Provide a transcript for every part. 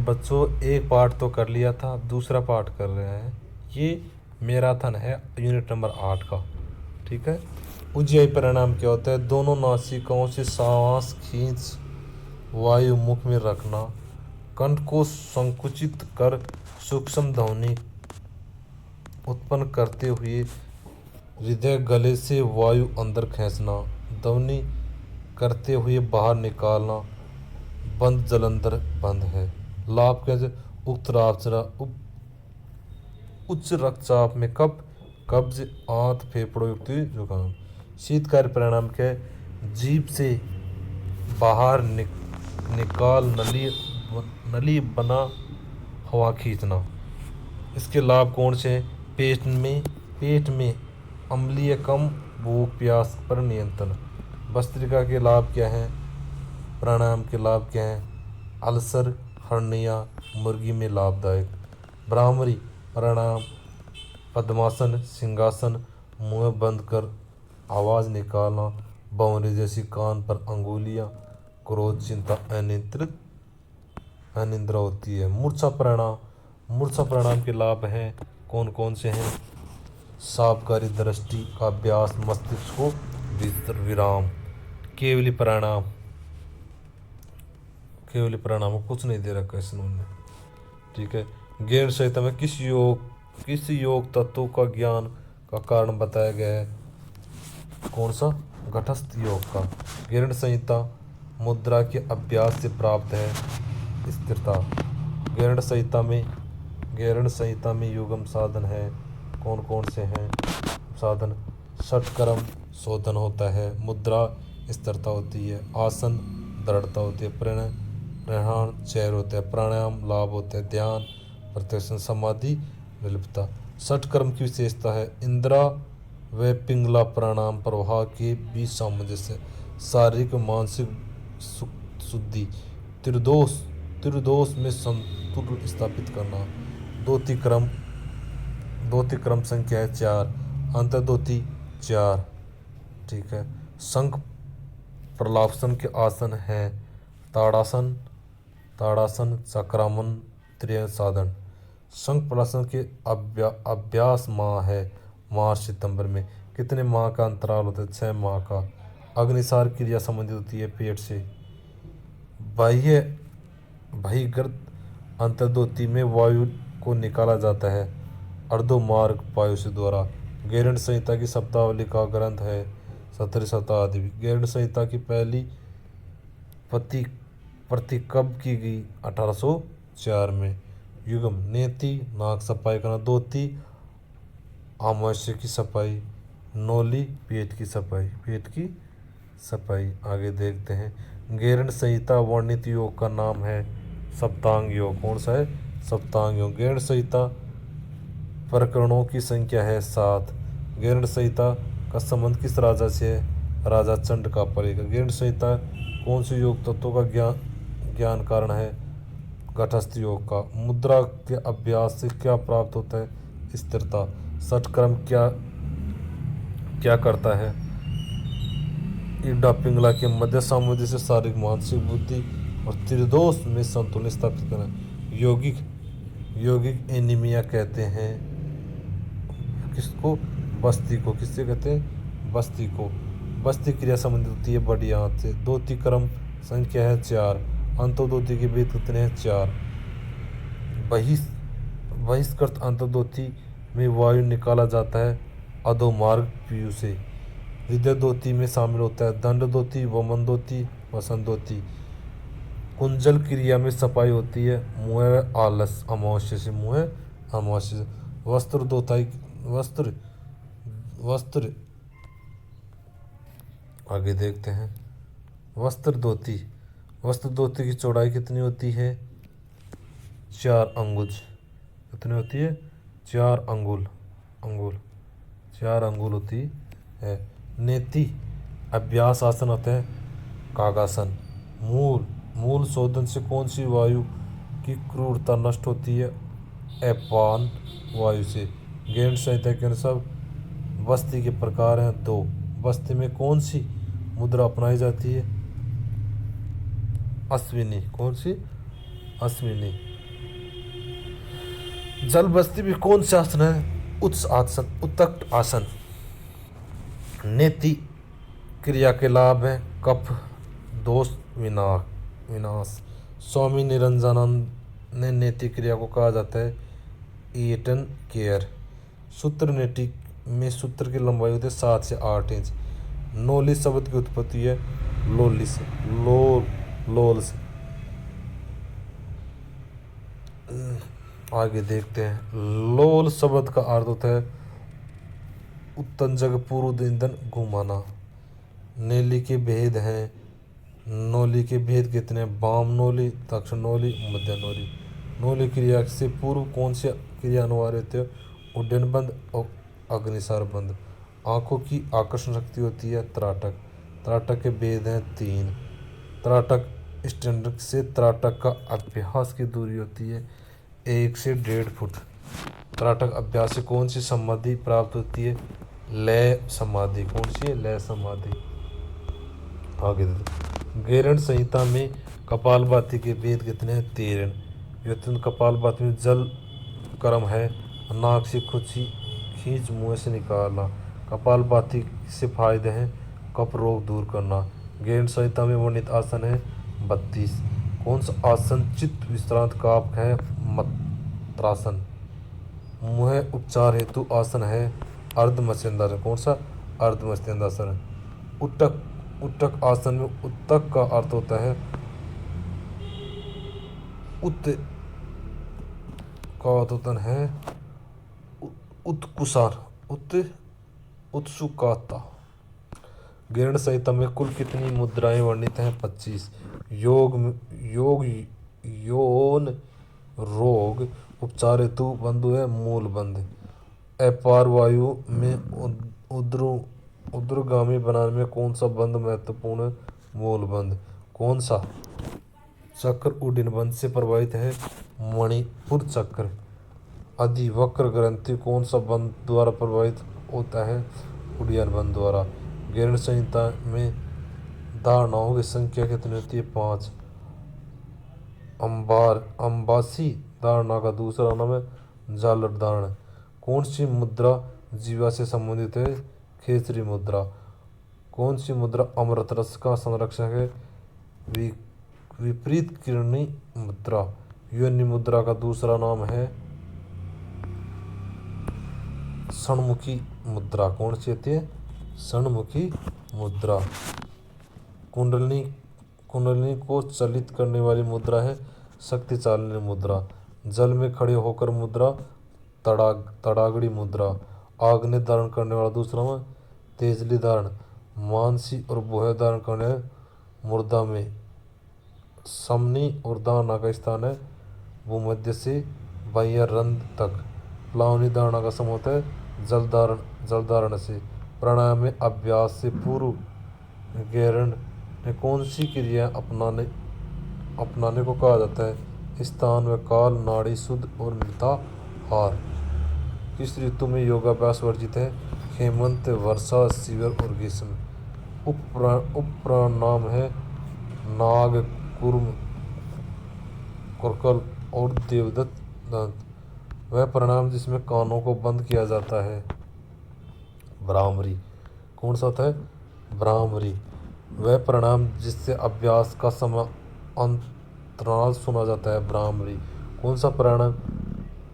बच्चों एक पार्ट तो कर लिया था, दूसरा पार्ट कर रहे हैं। ये मैराथन है यूनिट नंबर 8 का। ठीक है। उज्जयी परिणाम क्या होता है? दोनों नासिकाओं से सांस खींच वायु मुख में रखना, कंठ को संकुचित कर सूक्ष्म ध्वनि उत्पन्न करते हुए हृदय गले से वायु अंदर खींचना, ध्वनि करते हुए बाहर निकालना, बंद जलंधर बंद है। लाभ कैसे? उच्च रक्तचाप में कफ, कब्ज, आंत, फेफड़ों युक्त जुकाम। शीतकारी परिणाम क्या है? जीभ से बाहर निकाल नली बना हवा खींचना। इसके लाभ कौन से हैं? पेट में अम्लीय कम, भूख प्यास पर नियंत्रण। भस्त्रिका के लाभ क्या हैं? प्राणायाम के लाभ क्या हैं? अल्सर, हर्निया, मुर्गी में लाभदायक। भ्रामरी प्राणायाम, पद्मासन, सिंहासन, मुंह बंद कर आवाज निकालना, भंवरे जैसी कान पर अंगुलियां, क्रोध, चिंता, अनिद्रा होती है। मूर्छा प्राणायाम के लाभ हैं कौन कौन से हैं? सावकारी दृष्टि का अभ्यास, मस्तिष्क को विराम। केवली प्राणायाम को कुछ नहीं दे रखा है इन्होंने। ठीक है। गैर संहिता में किस योग तत्व का ज्ञान का कारण बताया गया है? कौन सा? घटस्थ योग का। गैर संहिता मुद्रा के अभ्यास से प्राप्त है स्थिरता। गैर संहिता में युगम साधन है कौन कौन से हैं साधन? षटक्रम शोधन होता है, मुद्रा स्थिरता होती है, आसन दृढ़ता होती है, प्रहरण चैर होता है, प्राणायाम लाभ होता है, ध्यान प्रत्यक्ष, समाधि निर्लिप्तता। षटक्रम की विशेषता है इंदिरा व पिंगला प्राणायाम प्रवाह के बीच सामंजस्य, शारीरिक मानसिक शुद्धि, त्रिदोष में संतुलन स्थापित करना। दोती क्रम संख्या है 4, अंतर्दोती 4। ठीक है। शंख प्रलापसन के आसन है ताड़ासन, चक्रासन, त्रियंग साधन। शंख प्रलापसन के अभ्यास माह है मार्च सितंबर में। कितने माह का अंतराल होता है? 6 माह का। अग्निसार क्रिया संबंधित होती है पेट से। बहिर्गत अंतर्दोती में वायु को निकाला जाता है अर्धोमार्ग पायु से द्वारा। गैरंड संहिता की शब्दावली का ग्रंथ है 17वीं शताब्दी। गैरंड संहिता की पहली प्रति कब की गई? 1804 में। युगम नेति नाक सफाई करना, धोती आमाशय की सफाई, नोली पेट की सफाई। आगे देखते हैं। गैरंड संहिता वर्णित योग का नाम है सप्तांग योग। कौन सा है? सप्तांग योग। गैरंड संहिता प्रकरणों की संख्या है 7। गैरंड संहिता का संबंध किस राजा से है? राजा चंड का पड़ेगा। गैरंड संहिता कौन से योग तत्वों का ज्ञान कारण है? घटस्थ योग का। मुद्रा के अभ्यास से क्या प्राप्त होता है? स्थिरता। षटक्रम क्या करता है? इड्डा पिंगला के मध्य सामंजस्य से शारीरिक मानसिक बुद्धि और त्रिदोष में संतुलन स्थापित करना। यौगिक एनीमिया कहते हैं किसको? बस्ती को। किससे कहते हैं? बस्ती को। बस्ती क्रिया संबंधित होती है बड़ी आंत से। दोती क्रम संख्या है 4, अंतर्दोती के भेद कितने हैं? 4। बहिष्कृत अंतर्दोती में वायु निकाला जाता है अधोमार्ग पीयू से। हृदय दोती में शामिल होता है दंड दोती, वमन दोती, वसन दोती। कुंजल क्रिया में सफाई होती है मुँह आलस अमावस्या से। वस्त्र आगे देखते हैं। वस्त्र धोती की चौड़ाई कितनी होती है? 4 अंगुल। कितनी होती है? 4 अंगुल 4 अंगुल होती है। नेति अभ्यास आसन होते हैं कागासन। मूल शोधन से कौन सी वायु की क्रूरता नष्ट होती है? अपान वायु से। गैरंड संहिता के अनुसार बस्ती के प्रकार हैं 2। बस्ती में कौन सी मुद्रा अपनाई जाती है? अश्विनी। कौन सी? अश्विनी। जल बस्ती में कौन से आसन है? उत्स आसन, उत्तक आसन। नेति क्रिया के लाभ है कफ दोष विनाश। स्वामी निरंजनानंद ने नेति क्रिया को कहा जाता है ईटन केयर। सूत्र नेति में सूत्र की लंबाई होती है 7 से 8 इंच। नोली शब्द की उत्पत्ति है लोली से, लोल से। आगे देखते हैं। लोल शब्द का अर्थ होता है उत्तंजक पूर्व ईंधन घुमाना। नेली के भेद हैं। नोली के भेद कितने हैं? वाम नोली, दक्षिण नोली, मध्य नोली। नोली क्रिया से पूर्व कौन सी क्रिया अनिवार्य होती है? उड्डयन बंद और अग्निसार बंद। आंखों की आकर्षण शक्ति होती है त्राटक। त्राटक के भेद हैं 3। त्राटक स्टैंडर्ड से त्राटक का अभ्यास की दूरी होती है 1 से 1.5 फुट। त्राटक अभ्यास से कौन सी समाधि प्राप्त होती है? लय समाधि। कौन सी है? लय समाधि। आगे देखो। गेरण संहिता में कपालभाति के भेद कितने हैं? 13। यत्न कपालभाति में जल कर्म है, नाक से खुशी खींच मुंह से निकालना। कपालभाति से फायदे हैं कफ रोग दूर करना। गेरण संहिता में वर्णित आसन है 32। कौन सा आसन चित्त विश्रांत का है? मत्रासन। मुँह उपचार हेतु आसन है अर्धमत्स्यंदासन। कौन सा? अर्धमत्स्यंदासन। उट्टक, उट्टक आसन में उत्तक का अर्थ होता है उत का अर्थ होता है उत्कुशार, उत्सुकता। गेरण संहिता में कुल कितनी मुद्राएं वर्णित हैं? 25। योग यौन रोग उपचार हेतु बंधु है मूल बंध। अपार वायु में उद्रगामी बनाने में कौन सा बंध महत्वपूर्ण है? मूल बंध। कौन सा? चक्र उड्डयन बंध से प्रभावित है मणिपुर चक्र। अधिवक्र ग्रंथि कौन सा बंध द्वारा प्रभावित होता है? उड्डयन बंध द्वारा। गेरण संहिता में धारणाओं की संख्या कितनी होती है? 5। अंबासी धारणा का दूसरा नाम है जालर धारणा। कौन सी मुद्रा जीवा से संबंधित है? खेचरी मुद्रा। कौन सी मुद्रा अमृत रस का संरक्षक है? विपरीत किरणी मुद्रा। योनि मुद्रा का दूसरा नाम है षणमुखी मुद्रा। कौन सी होती है? षणमुखी मुद्रा। कुंडलिनी को चलित करने वाली मुद्रा है शक्ति चालनी मुद्रा। जल में खड़े होकर मुद्रा तड़ागड़ी मुद्रा। आग्नेय धारण करने वाला दूसरा नाम तेजली धारण। मानसी और बोह धारण करने मुर्दा में समनी और दाना का स्थान है भूमध्य से बाह्य रंध्र तक। प्लावनी धारणा का समय होता है जल धारण से। प्राणायाम में अभ्यास से पूर्व गेरण में कौन सी क्रिया अपनाने को कहा जाता है? स्थान व काल, नाड़ी शुद्ध और मिताहार। किस ऋतु में योगाभ्यास वर्जित है? हेमंत, वर्षा, शिविर और ग्रीष्म। उपप्राणाम है नाग, कुर्म, कुरकल और देवदत्त दंत। वह प्राणायाम जिसमें कानों को बंद किया जाता है भ्रामरी। कौन सा होता है? भ्रामरी। वह प्राणायाम जिससे अभ्यास का समय अंतराल सुना जाता है भ्रामरी। कौन सा प्राणायाम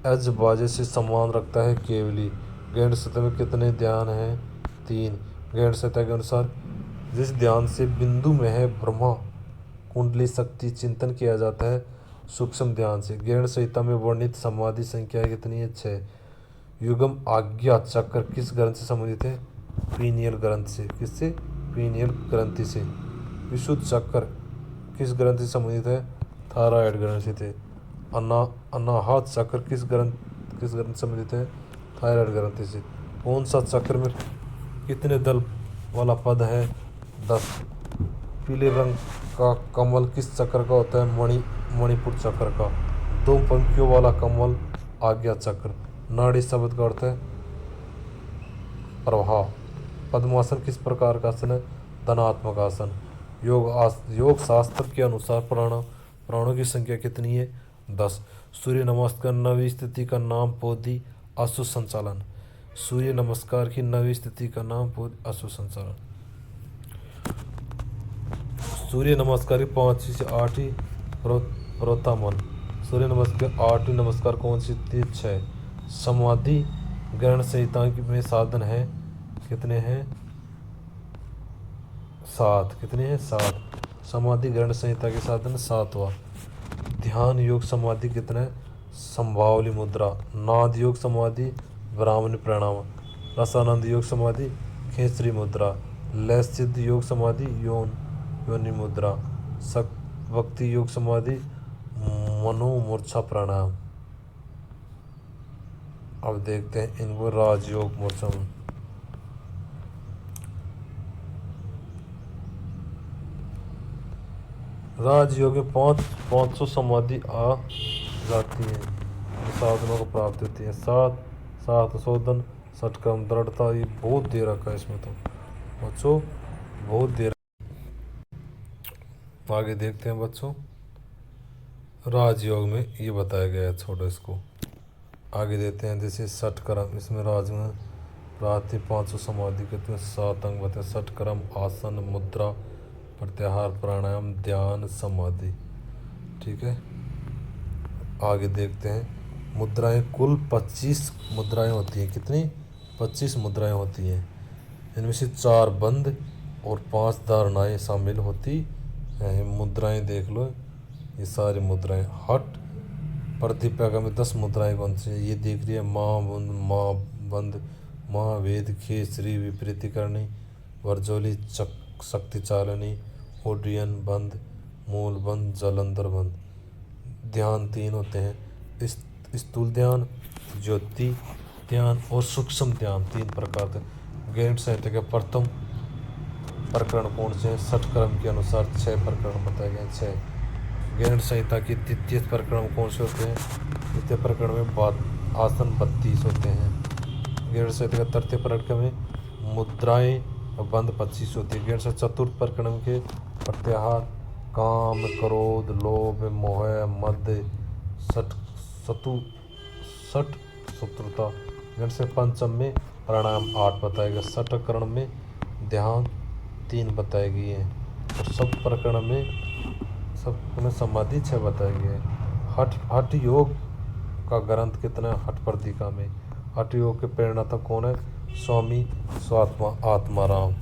अज बाजे से समान रखता है? केवली। गेरण संहिता में कितने ध्यान हैं? 3। गेरण संहिता के अनुसार जिस ध्यान से बिंदु में है ब्रह्मा कुंडली शक्ति चिंतन किया जाता है सूक्ष्म ध्यान से। गेरण संहिता में वर्णित समाधि संख्या कितनी है? 6। युगम आज्ञा चक्र किस ग्रंथ से संबंधित है? पीनियल ग्रंथ से। किससे? पीनियल ग्रंथि से। विशुद्ध चक्र किस ग्रंथ से संबंधित है? थायराइड ग्रंथ से। अनाहत चक्र किस ग्रंथ से संबंधित है? थायराइड ग्रंथि से। कौन सा चक्र में कितने दल वाला पद है? 10। पीले रंग का कमल किस चक्र का होता है? मणिपुर चक्र का। 2 पंक्तियों वाला कमल आज्ञा चक्र। नाड़ी शब्द का अर्थ है प्रवाह। पद्मासन किस प्रकार का आसन है? धनात्मक आसन। योग शास्त्र के अनुसार प्राणों की संख्या कितनी है? 10 सूर्य नमस्कार नवी स्थिति का नाम पौधी अश्व संचालन। सूर्य नमस्कार की नवी स्थिति का नाम पौधी अश्व संचालन। सूर्य नमस्कार की 5वीं से 8वीं प्रोत्थान। सूर्य नमस्कार 8वीं नमस्कार कौन सी थी? 6 समाधि ग्रहण संहिता में साधन है कितने हैं? 7 कितने हैं? 7 समाधि ग्रहण संहिता के साधन 7वां। ध्यान योग समाधि कितने? संभावली मुद्रा। नाद योग समाधि ब्राह्मणी प्रणाम। रसानंद योग समाधि खेसरी मुद्रा। लय सिद्ध योग समाधि योनि मुद्रा। भक्ति योग समाधि मनोमूर्छा प्राणायाम। अब देखते हैं इनको राजयोग मूर्छा। राजयोग में 500 समाधि आ जाती है, साधनों को प्राप्त होती है। 7 शोधन, षटकर्म, दृढ़ता। ये बहुत दे रखा है इसमें तो बच्चों, बहुत दे रखा। आगे देखते हैं बच्चों, राजयोग में ये बताया गया है, छोड़ो इसको। आगे देते हैं जैसे षटकर्म, इसमें राज में प्राप्ति 500 समाधि के 7 अंग बताए। षटकर्म आसन, मुद्रा, प्रत्याहार, प्राणायाम, ध्यान, समाधि। ठीक है, आगे देखते हैं मुद्राएं। कुल 25 मुद्राएं होती हैं। कितनी? 25 मुद्राएं होती हैं। इनमें से 4 बंद और 5 धारणाएं शामिल होती हैं। मुद्राएं देख लो, ये सारी मुद्राएं। हट प्रतिप्यागा में 10 मुद्राएं कौन सी है? ये देख रही है, माँ बंद, माँ बंद, महावेद, खेसरी, विपरीतीकरणी, वर्जोली, शक्ति चालनी, ओडियन बंद, मूल बंद, जलंधर बंद। ध्यान 3 होते हैं, स्थूल ध्यान, ज्योति ध्यान और सूक्ष्म ध्यान। 3 प्रकार के। गैंड संहिता के प्रथम प्रकरण कौन से हैं? षटकर्म के अनुसार 6 प्रकरण बताए गए। 6 गैंड संहिता की द्वितीय प्रकरण कौन से होते हैं? द्वितीय प्रकरण में आसन 32 होते हैं। गैंड संहिता के तृतीय प्रकरण में मुद्राएं और बंद 25 होती है। गैंड संहिता चतुर्थ प्रकरण के प्रत्याहार, काम, क्रोध, लोभ, मोह, मद, सठ, शत्रुता। गैंड से पंचम में प्राणायाम 8 बताए गए। षटकर्म में ध्यान 3 बताई गई है और सब प्रकरण में समाधि 6 बताई गई है। हठ योग का ग्रंथ कितना है? हठ प्रदीका में। हठ योग के प्रेरणा तक कौन है? स्वामी स्वात्मा आत्माराम।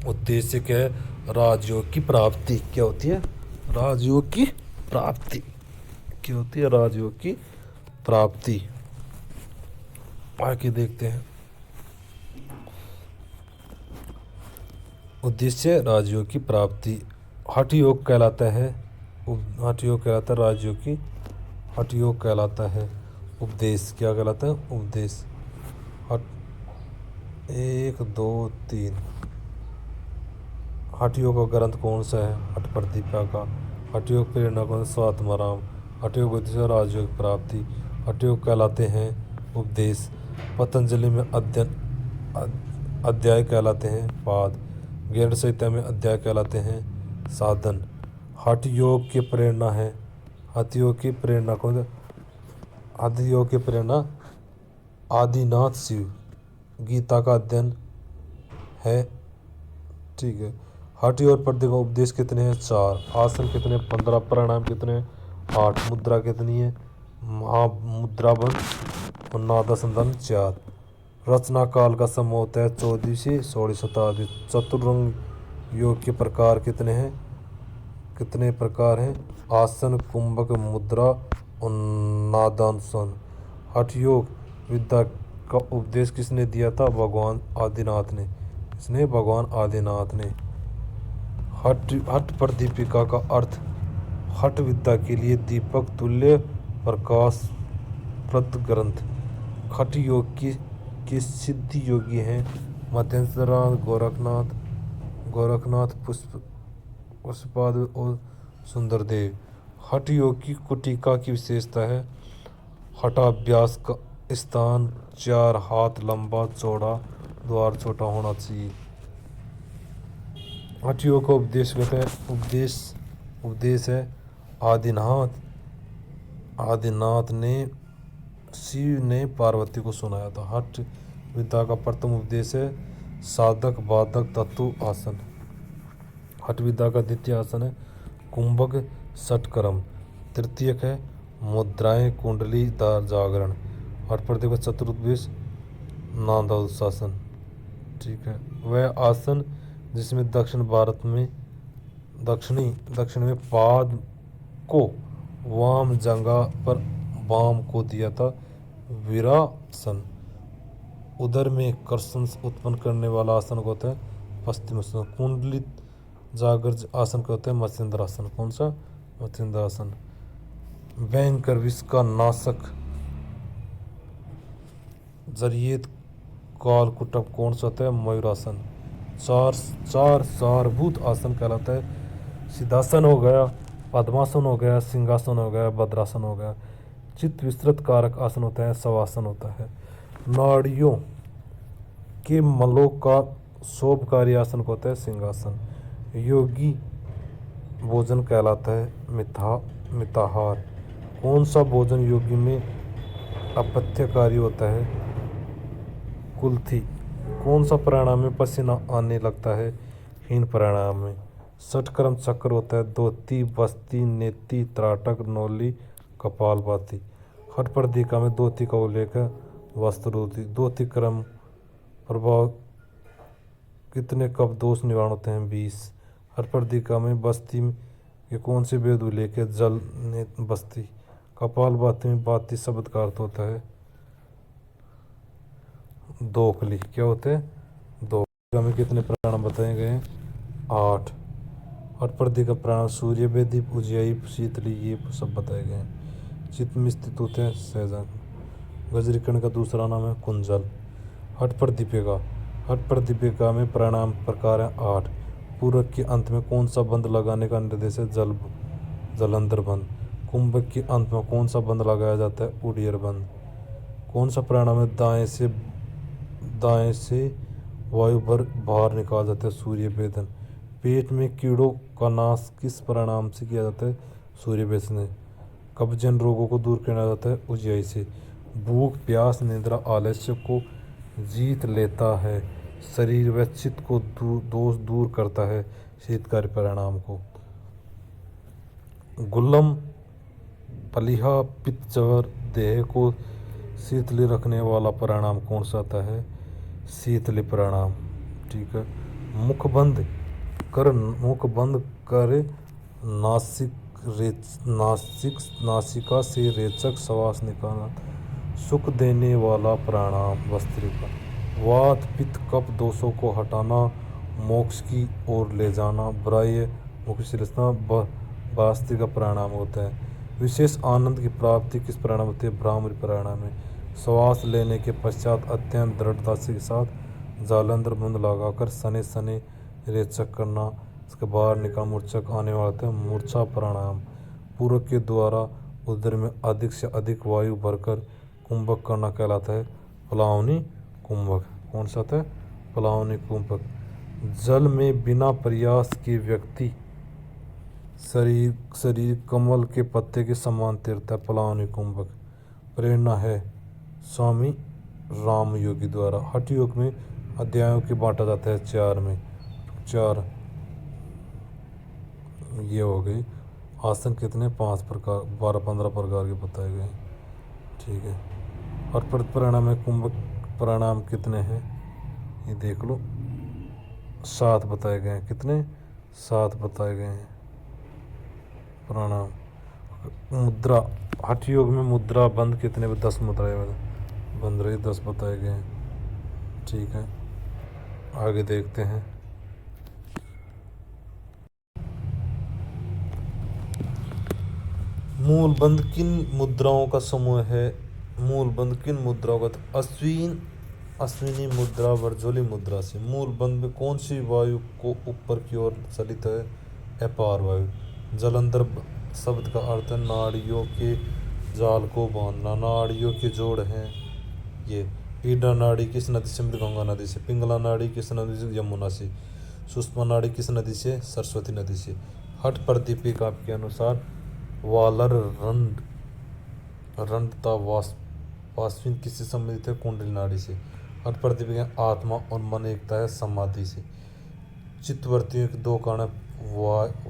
उद्देश्य क्या है? राजयोग की प्राप्ति। क्या होती है? राजयोग की प्राप्ति। क्या होती है? राजयोग की प्राप्ति। आगे देखते हैं, उद्देश्य राजयोग की प्राप्ति। हठ योग कहलाता है, हठ योग कहलाता है राजयोग की। हठ योग कहलाता है उपदेश। क्या कहलाता है? उपदेश। हठ 1 2 3। हठ योग का ग्रंथ कौन सा है? हठ प्रदीपा का। हठ योग प्रेरणा कौन? स्वात्माराम। हठ योग उद्देश्य राजयोग प्राप्ति। हठ योग कहलाते हैं उपदेश। पतंजलि में अध्याय कहलाते हैं पाद। गैंड संहिता में अध्याय कहलाते हैं साधन। हठ योग की प्रेरणा है, हठ योग की प्रेरणा कौन? हठ योग की प्रेरणा आदिनाथ शिव। गीता का अध्ययन है। ठीक है, हठ योग प्रति का उपदेश कितने हैं? 4। आसन कितने? 15। प्राणायाम कितने? 8। मुद्रा कितनी है? महामुद्रा बंद और नादासंधान 4। रचना काल का समय होता है 14वीं से 16वीं शताब्दी। चतुरंग योग के प्रकार कितने हैं? कितने प्रकार हैं? आसन, कुंभक, मुद्रा और नादानुसन। हठ योग विद्या का उपदेश किसने दिया था? भगवान आदिनाथ ने। इसने भगवान आदिनाथ ने। हठ प्रदीपिका का अर्थ हठ विद्या के लिए दीपक तुल्य प्रकाशप्रद ग्रंथ। हठ योग की सिद्धि योगी हैं मध्येंद्रनाथ, गोरखनाथ, पुष्पपाद और सुंदरदेव। हठ योग की कुटिका की विशेषता है हठाभ्यास का स्थान 4 हाथ लंबा चौड़ा, द्वार छोटा होना चाहिए। हठ योग का उपदेश कहते हैं, उपदेश है आदिनाथ आदिनाथ ने शिव ने पार्वती को सुनाया था। हठ विद्या का प्रथम उपदेश है साधक बाधक तत्व आसन। हठ विद्या का द्वितीय आसन है कुंभक षटक्रम। तृतीयक है मुद्राएं कुंडली जागरण। हठ पर देखो चतुर्वेश नादोशासन। ठीक है, वह आसन जिसमें दक्षिण में पाद को वाम जंघा पर वाम को दिया था वीरासन। उदर में कर्षण उत्पन्न करने वाला आसन को होता है पश्चिमासन। कुंडलित जागर आसन को होता है मत्स्येंद्रासन। कौन सा? मत्स्येंद्रासन। भयंकर विष का नाशक जरियत कालकुटक कौन सा होता है? मयूरासन। चार सारभूत आसन कहलाता है। सिद्धासन हो गया, पद्मासन हो गया, सिंहासन हो गया, भद्रासन हो गया। चित्त विस्तृत कारक आसन होता है शवासन होता है। नाड़ियों के मलों का शोभकारी आसन को होता है सिंहासन। योगी भोजन कहलाता है मिताहार। कौन सा भोजन योगी में अपथ्यकारी होता है? कुल्थी। कौन सा प्राणायाम में पसीना आने लगता है? हीन प्राणायाम में। षटक्रम चक्र होता है दोती बस्ती नेति त्राटक नौली कपालभाति। हठ प्रदिका में दोती का उल्लेख है वस्त्रोति। दोती क्रम प्रभाव कितने कप दोष निवारण होते हैं? 20। हठ प्रदिका में बस्ती के कौन से वेद उल्लेख है? जल ने बस्ती। कपालभाति में बाती शब्द का अर्थ होता है दोकली। क्या होते हैं? दोकली में कितने प्राणायाम बताए गए हैं? 8। हठ प्रदिका प्राणायाम सूर्य वेदी उज्जयी शीतली ये सब बताए गए हैं। चित्त में स्थित होते हैं सहजंग। वज्रिकण का दूसरा नाम है कुंजल। हठ प्रदीपिका में प्राणायाम प्रकार है 8। पूरक के अंत में कौन सा बंद लगाने का निर्देश है? जलंधर बंद। कुंभक के अंत में कौन सा बंद लगाया जाता है? उडियर बंद। कौन सा प्राणायाम है दाएं से वायु भर बाहर निकाल जाता है? सूर्य वेदन। पेट में कीड़ों का नाश किस प्राणायाम से किया जाता है? सूर्य वेदन। कब्जन रोगों को दूर किया जाता है उज्जयी से। भूख प्यास निद्रा आलस्य को जीत लेता है। शरीर व चित्त को दोष दूर करता है शीतकारी प्राणायाम को। गुल्लम पलिहा पित्तज्वर देह को शीतली रखने वाला प्राणायाम कौन सा आता है? शीतली प्राणायाम। ठीक है। मुख बंद कर नासिका से रेचक श्वास निकालना सुख देने वाला प्राणायाम भस्त्रिका। वात पित्त कफ दोषों को हटाना मोक्ष की ओर ले जाना ब्राह्य मुख शिरसना भस्त्रिका प्राणायाम होता है। विशेष आनंद की प्राप्ति किस प्राणायाम होती है? भ्रामरी प्राणायाम में। श्वास लेने के पश्चात अत्यंत दृढ़ता के साथ जालंधर बंद लगाकर सने सने रेचक करना, इसके बाहर निकाल मूर्छक आने वाला होता है मूर्छा प्राणायाम। पूरक के द्वारा उदर में अधिक से अधिक वायु भरकर कुंभक करना कहलाता है प्लावनी कुंभक। कौन सा था? प्लावनी कुंभक। जल में बिना प्रयास के व्यक्ति शरीर कमल के पत्ते के समान तैरता है प्लावनी कुंभक। प्रेरणा है स्वामी राम योगी द्वारा। हठ योग में अध्यायों के बांटा जाता है 4 में। 4 ये हो गई। आसन कितने? 5 प्रकार 12-15 प्रकार के बताए गए। ठीक है। और प्राणायाम में कुंभक प्राणायाम कितने हैं ये देख लो। 7 बताए गए हैं। कितने? 7 बताए गए हैं प्राणायाम। मुद्रा हठ योग में मुद्रा बंद कितने? 10 मुद्राएं बंद रही 10 बताए गए हैं। ठीक है, आगे देखते हैं। मूलबंध किन मुद्राओं का समूह है? मूलबंध किन मुद्राओं का? अश्विनी मुद्रा वर्जोली मुद्रा से। मूलबंध में कौन सी वायु को ऊपर की ओर चलित है? अपार वायु। जलंधर शब्द का अर्थ है नाड़ियों के जाल को बांधना। नाड़ियों के जोड़ हैं ये। ईडा नाड़ी किस नदी से? गंगा नदी से। पिंगला नाड़ी किस नदी से? यमुना से। सुषमा नाड़ी किस नदी से? सरस्वती नदी से। हठ प्रदीपिका के अनुसार वालर रंड रंध्रता वासविन किससे संबंधित है? कुंडली नाड़ी से। हठ प्रदीप आत्मा और मन एकता है समाधि से। चित्तवृत्तियों के दो कारण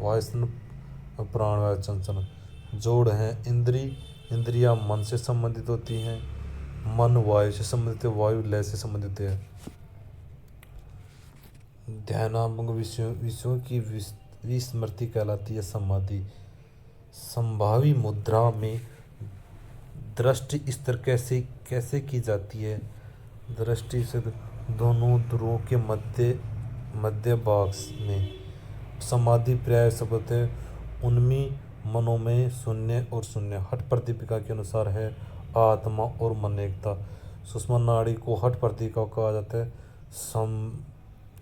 वायसन प्राणवायु चंचल। जोड़ हैं इंद्रिया मन से संबंधित होती हैं, मन वायु से संबंधित है, वायु लय से संबंधित है। ध्यानात्मक विषयों की विस्मृति कहलाती है समाधि। संभावी मुद्रा में दृष्टि स्थिर कैसे की जाती है? दृष्टि से दोनों ध्रुवों के मध्य भाग में। समाधि प्राय शब्द है उन्हीं मनों में शून्य और शून्य। हठ प्रदीपिका के अनुसार है आत्मा और मन एकता। सुषमा नाड़ी को हठ प्रदीपिका कहा जाता है।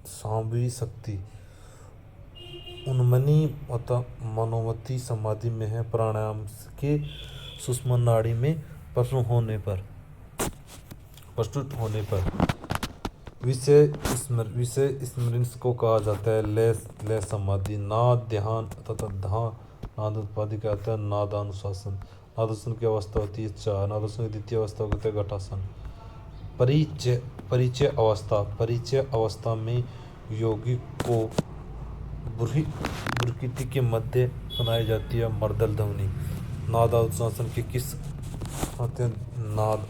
सांवी शक्ति उन्मनी मनोमती समाधि में है। प्राणायाम के सुषमा नाड़ी में प्रस्तुत होने पर विषय स्मरण को कहा जाता है लय समाधि। नाद ध्यान तथा नाद उत्पादि कहता है नादानुशासन। नादानुशासन की अवस्था होती है 4। नादानुशासन की द्वितीय अवस्था होती है घटासन। परिचय अवस्था में योगी को प्रकृति के मध्य सुनाई जाती है मर्दल ध्वनि। नादानुशासन के किस होते हैं? नाद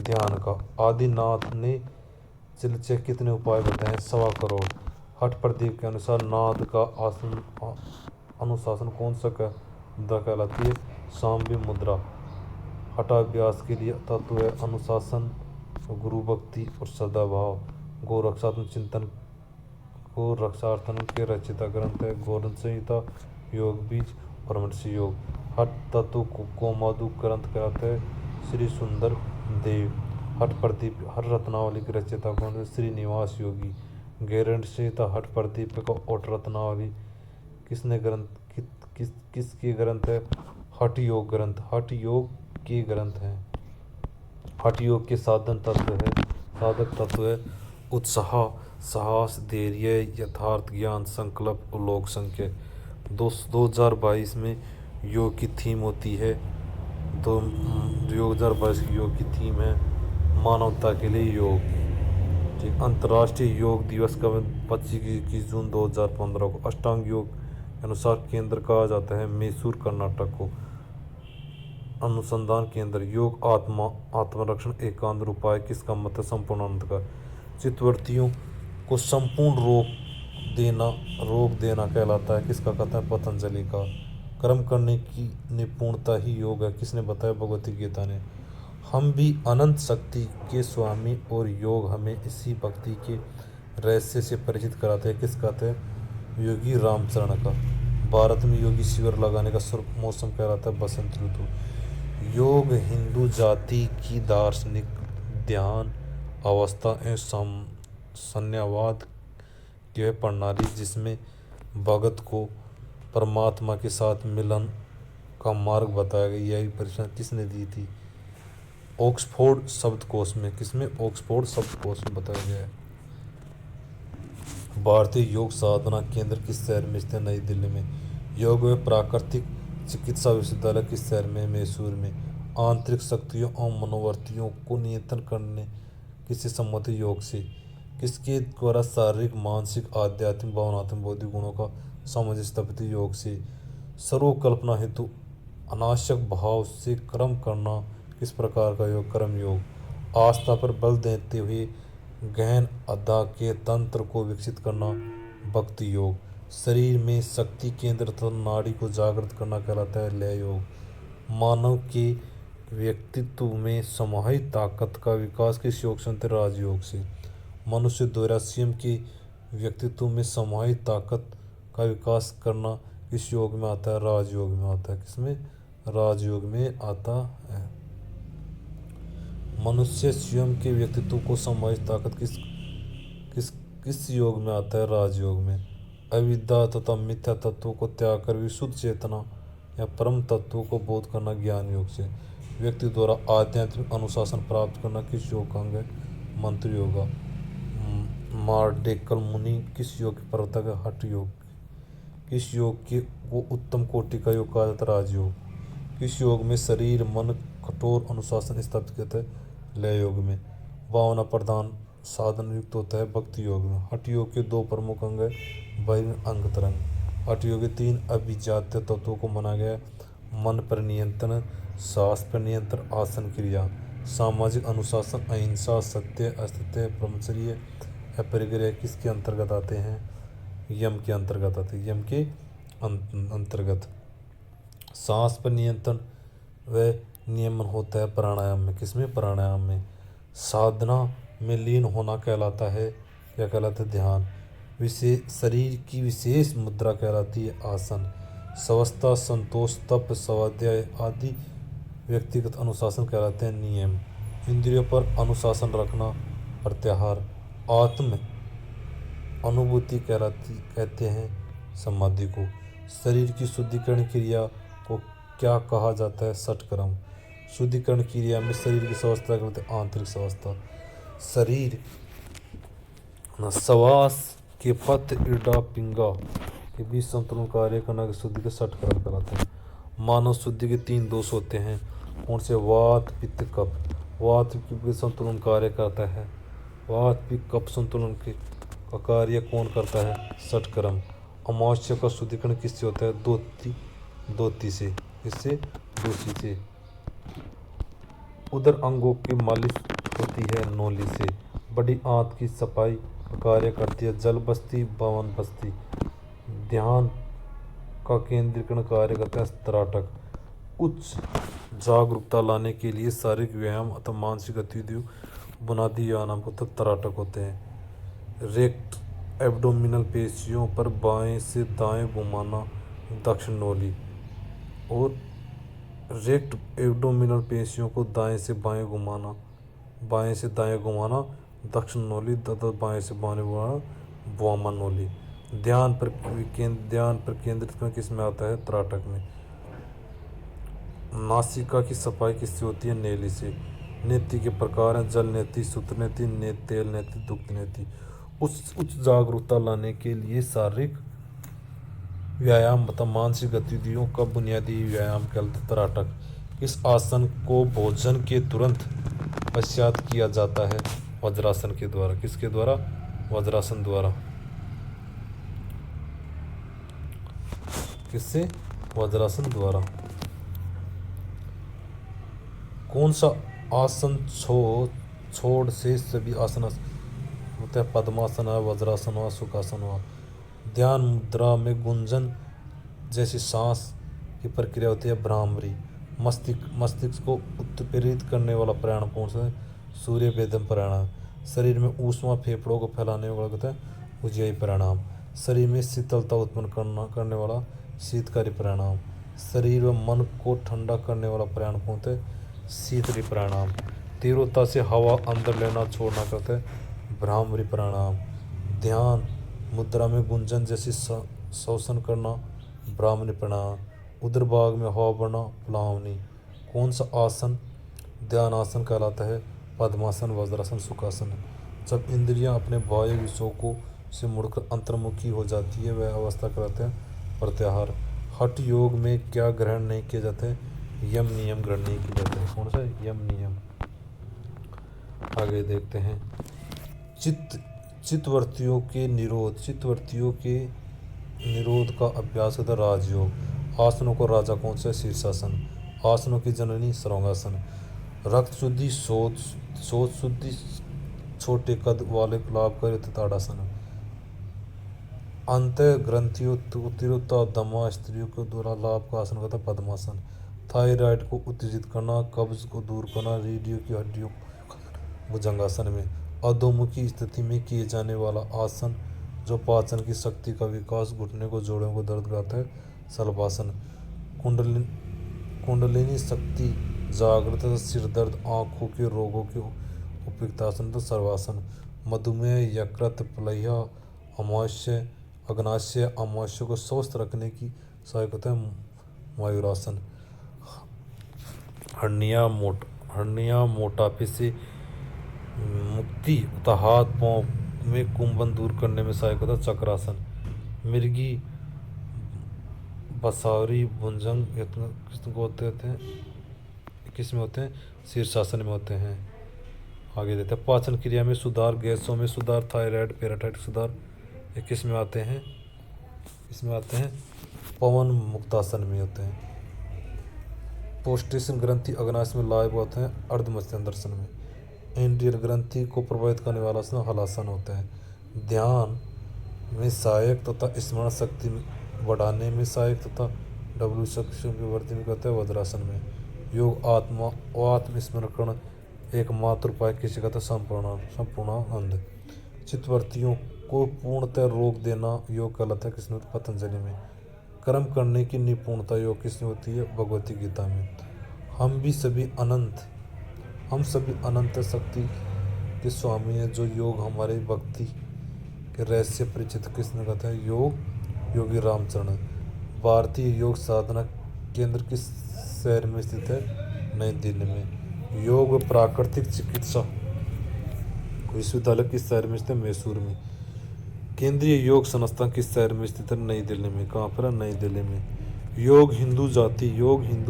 ध्यान का। आदिनाथ ने चिलचे कितने उपाय बताए? 1.25 करोड़। हठ प्रदीप के अनुसार नाद का अनुशासन कौन सा कहलाती है? सांव्य मुद्रा। हठाभ्यास के लिए तत्व है अनुशासन, गुरु भक्ति और सदाभाव। गोरक्षार्थन के रचिता ग्रंथ है गौरण संहिता, योग बीज और मत्स्य योग। हठ तत्व को मधु ग्रंथ कहते हैं श्री सुंदर देव। हठ प्रदीप हर रत्नावली के रचयिता कौन है? श्रीनिवास योगी। गैरण संहिता हठ प्रदीप का और रत्नावली किसने ग्रंथ किसके ग्रंथ है? हठ योग ग्रंथ। हठ योग के ग्रंथ हैं। हठ योग के साधक तत्व है उत्साह, साहस, धैर्य, यथार्थ ज्ञान, संकल्प और लोक संख्या। 2022 में योग की थीम होती है 2022 की योग की थीम है मानवता के लिए योग। अंतर्राष्ट्रीय योग दिवस का 25 जून 2015 को। अष्टांग योग के अनुसार केंद्र कहा जाता है मैसूर कर्नाटक को। अनुसंधान केंद्र योग आत्मरक्षण एकांत उपाय किसका मत है? संपूर्ण आनंद का। चित्तवृत्तियों को संपूर्ण रोक देना कहलाता है किसका? कहता है पतंजलि का। कर्म करने की निपुणता ही योग है किसने बताया? भगवती गीता ने। हम भी अनंत शक्ति के स्वामी और योग हमें इसी भक्ति के रहस्य से परिचित कराते हैं किस कहते हैं? योगी रामचरण का। भारत में योगी शिविर लगाने का मौसम कहलाता है बसंत ऋतु। योग हिंदू जाति की दार्शनिक ध्यान अवस्था एवं संन्यावाद की प्रणाली जिसमें भगत को परमात्मा के साथ मिलन का मार्ग बताया गया। यही परिभाषा किसने दी थी? ऑक्सफोर्ड शब्दकोश में। किसमें? ऑक्सफोर्ड शब्दकोश में बताया गया है। भारतीय योग साधना केंद्र किस शहर में स्थित है? नई दिल्ली में। योग व प्राकृतिक चिकित्सा विश्वविद्यालय किस शहर में? मैसूर में। आंतरिक शक्तियों और मनोवृत्तियों को नियंत्रण करने किससे संबंधित? योग से। किसके द्वारा शारीरिक, मानसिक, आध्यात्मिक, भावनात्मक, बौद्धिक गुणों का सामंजस्य स्थापित? योग से। सर्वकल्पना हेतु अनावश्यक भाव से कर्म करना किस प्रकार का योग? कर्म योग। आस्था पर बल देते हुए गहन अदा के तंत्र को विकसित करना भक्ति योग। शरीर में शक्ति केंद्र तथा नाड़ी को जागृत करना कहलाता है लय योग। मानव के व्यक्तित्व में समाहित ताकत का विकास किस योग से? राजयोग से। मनुष्य द्वारा स्वयं के व्यक्तित्व में समाहित ताकत का विकास करना किस योग में आता है? राजयोग में आता है। किसमें? राजयोग में आता है। मनुष्य स्वयं के व्यक्तित्व को समाहित ताकत किस योग में आता है? राजयोग में। अविद्या तथा मिथ्या तत्वों को त्याग कर विशुद्ध चेतना या परम तत्वों को बोध करना ज्ञान योग से। व्यक्ति द्वारा आध्यात्मिक अनुशासन प्राप्त करना किस योग का अंग है? मंत्र योगा। मार्डेकल मुनि किस योग के प्रवर्तक है? हठ योग। किस योग के वो उत्तम कोटि का योग कहा जाता है? राजयोग। किस योग में शरीर मन कठोर अनुशासन स्थापित करता है? लय योग में। भावना प्रधान साधन युक्त होता है भक्ति योग में। हठ योग के दो प्रमुख अंग है बहिर्ंग अंतरंग। हठ योग के तीन अभिजात्य तत्वों को माना गया है, मन पर नियंत्रण, सांस पर नियंत्रण, आसन क्रिया। सामाजिक अनुशासन, अहिंसा, सत्य, असत्य, ब्रह्मचर्य, अपरिग्रह किसके अंतर्गत आते हैं? यम के अंतर्गत आते हैं। यम के अंतर्गत। सांस पर नियंत्रण व नियमन होता है प्राणायाम में। किसमें? प्राणायाम में। साधना में लीन होना कहलाता है, क्या कहलाता है? ध्यान। विशेष शरीर की विशेष मुद्रा कहलाती है आसन। स्वस्थता, संतोष, तप, स्वाध्याय आदि व्यक्तिगत अनुशासन कहलाते हैं नियम। इंद्रियों पर अनुशासन रखना प्रत्याहार। आत्म अनुभूति कहते हैं समाधि को। शरीर की शुद्धिकरण क्रिया को क्या कहा जाता है? षटक्रम। शुद्धिकरण क्रिया में शरीर की स्वास्थ्य करते हैं आंतरिक स्वास्थ्य। शरीर श्वास के पथ इड़ा पिंगा के बीच संतुलन कार्य करना की शुद्धि के षटक्रम कहलाते हैं। मानव शुद्धि के तीन दोष होते हैं, कौन से? वात, पित्त, कफ। वात के संतुलन कार्य करता है। वात पित्त कफ संतुलन के का कार्य कौन करता है? षटक्रम। अमावस्या का शुद्धिकरण किससे होता है? धोती से। किससे? दूसी से। उदर अंगों की मालिश होती है नौली से। बड़ी आंत की सफाई का कार्य करती है जल बस्ती, भवन बस्ती। ध्यान का केंद्रीकरण कार्य करता है त्राटक। उच्च जागरूकता लाने के लिए शारीरिक व्यायाम अथवा मानसिक गतिविधियों बुनियादी व्यायाम को त्राटक होते हैं। रेक्ट एब्डोमिनल पेशियों पर बाएं से दाएं घुमाना दक्षिण नौली। और रेक्ट एब्डोमिनल पेशियों को दाएं से बाएं घुमाना दक्षिण नौली तथा बाएं से बाएं घुमाना वामन नौली। ध्यान पर केंद्रित करना किस में आता है? त्राटक में। नासिका की सफाई किससे होती है? नेली से। नेति के प्रकार हैं जल नेति, सूत्र नेति, तेल नेति, दुग्ध नेति। उच्च जागरूकता लाने के लिए शारीरिक व्यायाम मतलब मानसिक गतिविधियों का बुनियादी व्यायाम कहलाता है त्राटक। इस आसन को भोजन के तुरंत पश्चात किया जाता है वज्रासन के द्वारा। किसके द्वारा? वज्रासन द्वारा। किससे? वज्रासन द्वारा। कौन सा आसन छोड़ से सभी आसन होता है? पद्मासन हुआ, वज्रासन हुआ, सुखासन हुआ। ध्यान मुद्रा में गुंजन जैसी सांस की प्रक्रिया होती है भ्रामरी। मस्तिष्क को उत्प्रेरित करने वाला प्राणायाम कौन सा है? सूर्य भेदन प्राणायाम। शरीर में ऊष्मा फेफड़ों को फैलाने वाला होता है उज्जयी प्राणायाम। शरीर में शीतलता उत्पन्न करने वाला शीतकारी प्राणायाम। शरीर व मन को ठंडा करने वाला प्राणायाम कौन है? शीतली प्राणायाम। तीव्रता से हवा अंदर लेना छोड़ना करते हैं भ्रामरी प्राणायाम। ध्यान मुद्रा में गुंजन जैसी श्वसन करना ब्राह्मणी प्राणायाम। उदर भाग में हवा भरना प्लावनी। कौन सा आसन ध्यान आसन कहलाता है? पद्मासन, वज्रासन, सुखासन। जब इंद्रियां अपने बाह्य विषयों को से मुड़कर अंतर्मुखी हो जाती है वह अवस्था कहलाते हैं प्रत्याहार। हठ योग में क्या ग्रहण नहीं किया जाता है? यम नियम ग्रहण नहीं किया जाता है। कौन सा? यम नियम। आगे देखते हैं चित्तवृत्तियों के निरोध का अभ्यास होता है राजयोग। आसनों को राजा कौन सा? शीर्षासन। आसनों की जननी सर्वांगासन। रक्त शुद्धि, शोध शुद्धि, छोटे कद वाले लाभकारी ताड़ासन। अंत ग्रंथियों तीव्रता दमा स्त्रियों के द्वारा लाभ का आसन होता है पद्मासन। थायराइड को उत्तेजित करना, कब्ज को दूर करना, रीढ़ियों की हड्डियों भुजंगासन में। अधोमुखी स्थिति में किए जाने वाला आसन जो पाचन की शक्ति का विकास, घुटने को जोड़ों को दर्द कराता है शलभासन। कुंडलिनी शक्ति जागृत, सिर दर्द, आँखों के रोगों के उपयुक्त आसन तो सर्वासन। मधुमेह, यकृत, प्लीहा, अग्नाशय अमाशय को स्वस्थ रखने की सहायक होता है मयूरासन। हर्निया मोटापे से मुक्ति तथा हाथ पांव में कुंभन दूर करने में सहायक होता है चक्रासन। मिर्गी बसावरी भुजंग किस को होते हैं, किस में होते हैं, शीर्षासन में होते हैं। आगे देते हैं पाचन क्रिया में सुधार, गैसों में सुधार, थायराइड पैराटाइट सुधार, ये किस में आते हैं, इसमें आते हैं पवन मुक्तासन में होते हैं। पोस्टेशन ग्रंथि अग्नाशय में लाइव होते हैं अर्धमस्तिष्क में। इंद्रिय ग्रंथि को प्रभावित करने वाला आसन हलासन होता है। ध्यान में सहायक तथा स्मरण शक्ति बढ़ाने में सहायक तथा डब्ल्यू शक्ति की वृद्धि में कहते हैं वज्रासन में। योग आत्मस्मरण एकमात्र उपाय किसी का संपूर्णानंद। चित्तवृत्तियों को पूर्णतः रोक देना योग कहलाता है किसमें, पतंजलि में। कर्म करने की निपुणता योग किसमें होती है, भगवती गीता में। हम सभी अनंत शक्ति के स्वामी हैं। जो योग हमारे भक्ति के रहस्य परिचित किसने कहता है, योगी रामचरण। भारतीय योग साधना केंद्र किस शहर में स्थित है, नई दिल्ली में। योग व प्राकृतिक चिकित्सा विश्वविद्यालय किस शहर में स्थित है, मैसूर में। केंद्रीय योग संस्थान किस शहर में स्थित है, नई दिल्ली में। कहाँ पर है, नई दिल्ली में। योग हिंदू